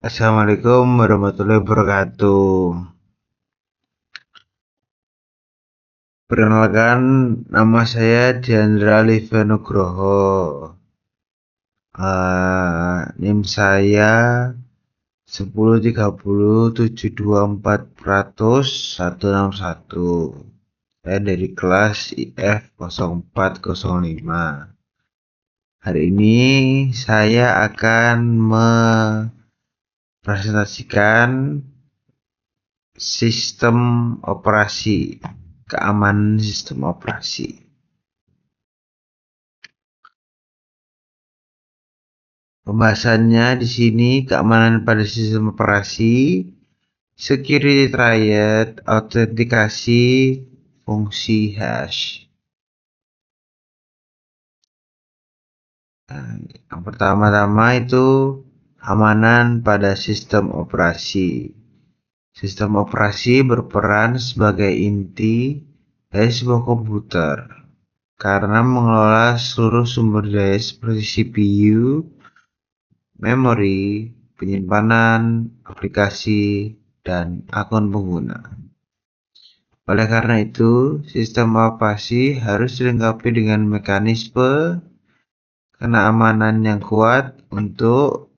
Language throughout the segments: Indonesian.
Assalamualaikum warahmatullahi wabarakatuh. Perkenalkan, nama saya Diandra Livia Nugroho. NIM saya 1030724161. Saya dari kelas IF 0405. Hari ini saya akan mempresentasikan sistem operasi, keamanan sistem operasi. Pembahasannya di sini keamanan pada sistem operasi, security triad, autentikasi, fungsi hash. Yang pertama-tama itu keamanan pada sistem operasi. Sistem operasi berperan sebagai inti dari sebuah komputer karena mengelola seluruh sumber daya seperti CPU, memori, penyimpanan, aplikasi, dan akun pengguna. Oleh karena itu, sistem operasi harus dilengkapi dengan mekanisme keamanan yang kuat untuk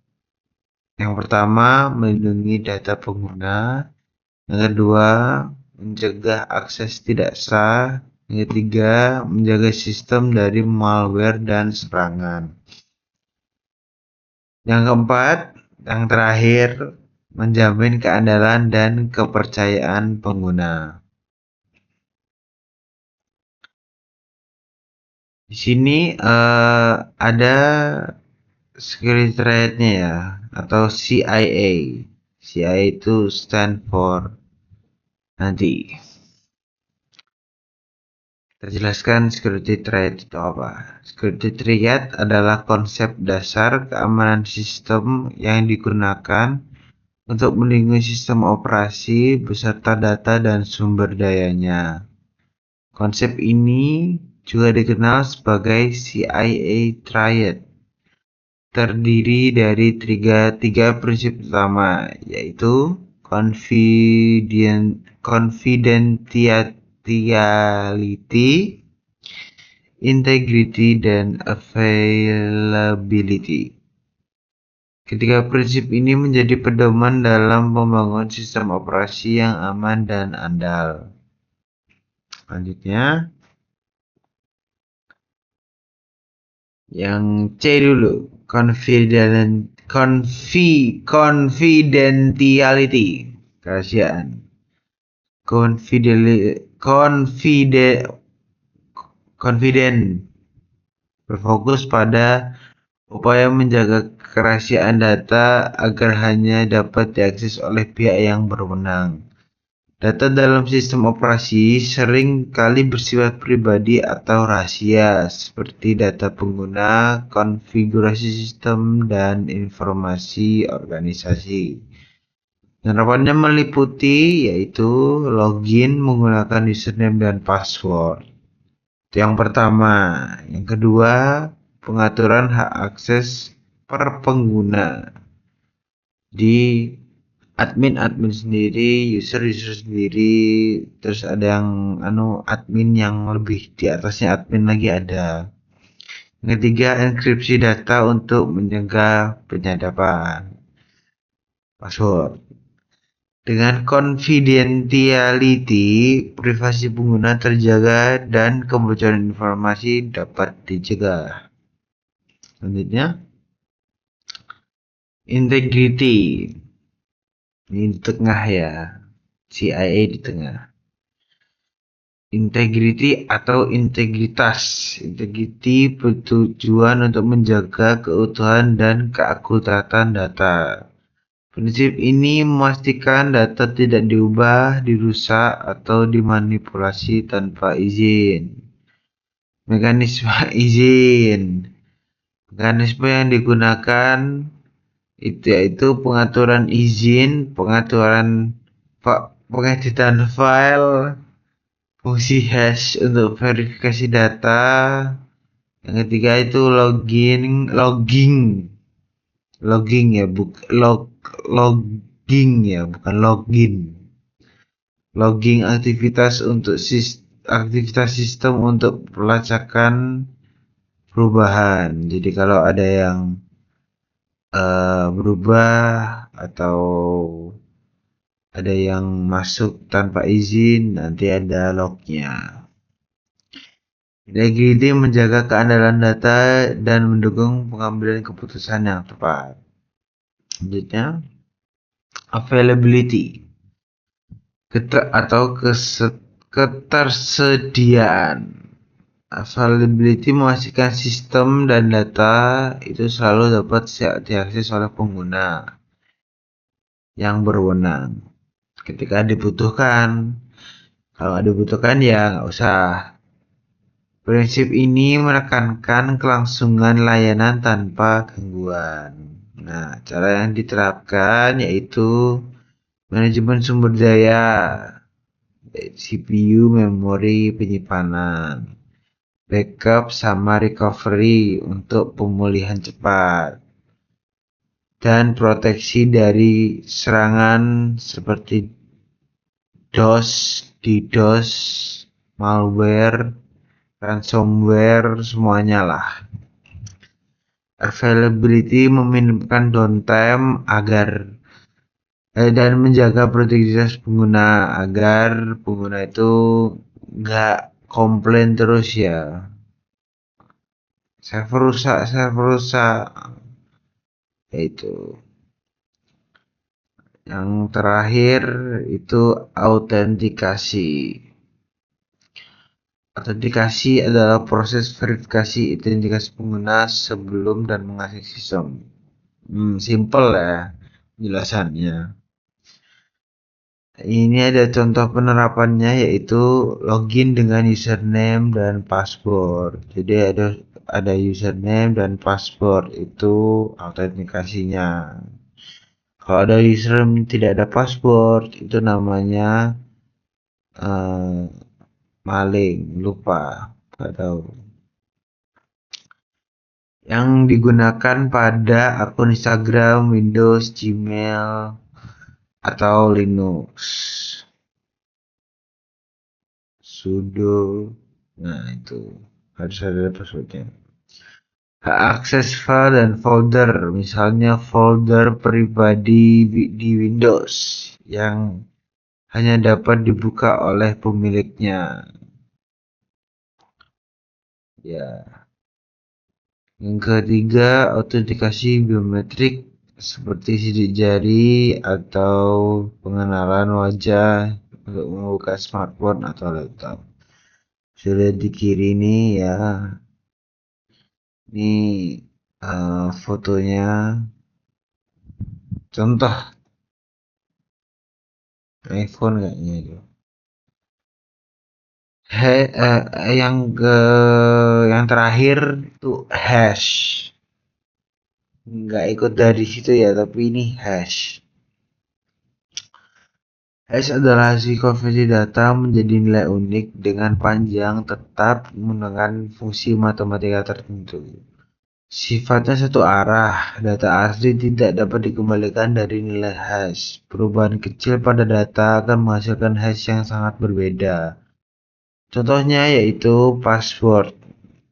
yang pertama, melindungi data pengguna, yang kedua, mencegah akses tidak sah, yang ketiga, menjaga sistem dari malware dan serangan. Yang keempat, yang terakhir, menjamin keandalan dan kepercayaan pengguna. Di sini ada security threat-nya ya, atau CIA. CIA itu stand for nanti. Kita jelaskan security threat itu apa. Security threat adalah konsep dasar keamanan sistem yang digunakan untuk melindungi sistem operasi beserta data dan sumber dayanya. Konsep ini juga dikenal sebagai CIA Triad. Terdiri dari tiga prinsip utama, yaitu confidentiality, integrity, dan availability. Ketiga prinsip ini menjadi pedoman dalam membangun sistem operasi yang aman dan andal. Selanjutnya, yang C dulu, confidentiality, kerahasiaan. Confident berfokus pada upaya menjaga kerahasiaan data agar hanya dapat diakses oleh pihak yang berwenang. Data dalam sistem operasi sering kali bersifat pribadi atau rahasia, seperti data pengguna, konfigurasi sistem, dan informasi organisasi. Harapannya meliputi yaitu login menggunakan username dan password. Itu yang pertama. Yang kedua, pengaturan hak akses per pengguna. Di admin sendiri, user sendiri, terus ada yang admin yang lebih di atasnya admin lagi ada. Yang ketiga, enkripsi data untuk mencegah penyadapan password. Dengan confidentiality, privasi pengguna terjaga dan kebocoran informasi dapat dicegah. Selanjutnya, integrity. Ini di tengah ya, CIA di tengah. Integrity atau integritas. Integrity bertujuan untuk menjaga keutuhan dan keakuratan data. Prinsip ini memastikan data tidak diubah, dirusak, atau dimanipulasi tanpa izin. Mekanisme izin. Mekanisme yang digunakan yaitu pengaturan izin, pengeditan file, fungsi hash untuk verifikasi data. Yang ketiga itu logging ya, logging ya, bukan login. Logging aktivitas sistem untuk pelacakan perubahan. Jadi kalau ada yang berubah atau ada yang masuk tanpa izin, nanti ada lognya. Integrity menjaga keandalan data dan mendukung pengambilan keputusan yang tepat. Selanjutnya, availability atau ketersediaan. Availability memastikan sistem dan data itu selalu dapat diakses oleh pengguna yang berwenang ketika dibutuhkan. Kalau nggak dibutuhkan ya nggak usah. Prinsip ini menekankan kelangsungan layanan tanpa gangguan. Nah, cara yang diterapkan yaitu manajemen sumber daya, CPU, memori penyimpanan, backup sama recovery untuk pemulihan cepat, dan proteksi dari serangan seperti DOS, DDoS, malware, ransomware, semuanya lah. Availability meminimkan downtime dan menjaga produktivitas pengguna agar pengguna itu nggak komplain terus ya. Server rusak. Yaitu. Yang terakhir itu autentikasi. Autentikasi adalah proses verifikasi identitas pengguna sebelum dan mengakses sistem. Simple ya penjelasannya. Ini ada contoh penerapannya yaitu login dengan username dan password. Jadi ada username dan password itu autentikasinya. Kalau ada username tidak ada password itu namanya maling, lupa, nggak tahu. Yang digunakan pada akun Instagram, Windows, Gmail, atau Linux. Sudo, nah itu harus ada passwordnya. Akses file dan folder, misalnya folder pribadi di Windows yang hanya dapat dibuka oleh pemiliknya. Ya. Yang ketiga, autentikasi biometrik seperti sidik jari atau pengenalan wajah untuk membuka smartphone atau laptop. Sudah di kiri ini ya. Ini fotonya. Contoh iPhone kayaknya itu. Yang terakhir tuh hash. Nggak ikut dari situ ya, tapi ini hash. Hash adalah hasil konversi data menjadi nilai unik dengan panjang tetap menggunakan fungsi matematika tertentu. Sifatnya satu arah, data asli tidak dapat dikembalikan dari nilai hash. Perubahan kecil pada data akan menghasilkan hash yang sangat berbeda. Contohnya yaitu password.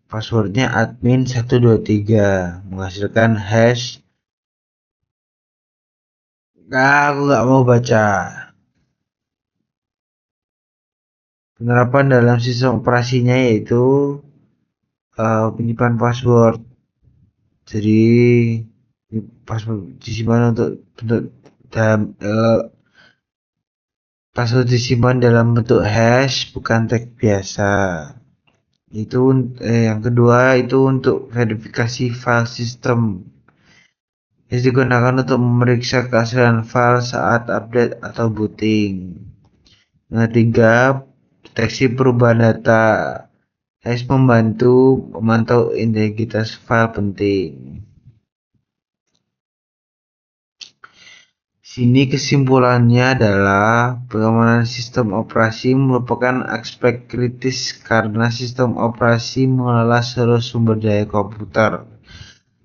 Passwordnya admin 123 menghasilkan hash. Aku nggak mau baca. Penerapan dalam sistem operasinya yaitu penyimpanan password. Jadi password disimpan password disimpan dalam bentuk hash bukan tag biasa. Itu yang kedua itu untuk verifikasi file sistem. Yang digunakan untuk memeriksa keaslian file saat update atau booting. Yang ketiga, deteksi perubahan data. Hash membantu memantau integritas file penting. Sini kesimpulannya adalah pengamanan sistem operasi merupakan aspek kritis karena sistem operasi mengelola seluruh sumber daya komputer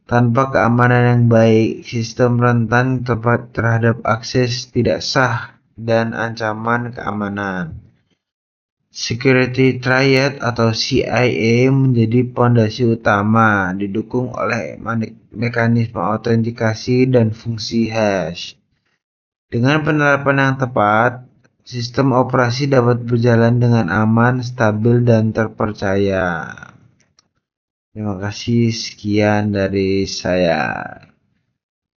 Tanpa keamanan yang baik, sistem rentan tepat terhadap akses tidak sah dan ancaman keamanan. Security Triad atau CIA menjadi pondasi utama, didukung oleh mekanisme autentikasi dan fungsi hash. Dengan penerapan yang tepat, sistem operasi dapat berjalan dengan aman, stabil, dan terpercaya. Terima kasih, sekian dari saya.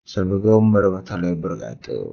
Assalamualaikum warahmatullahi wabarakatuh.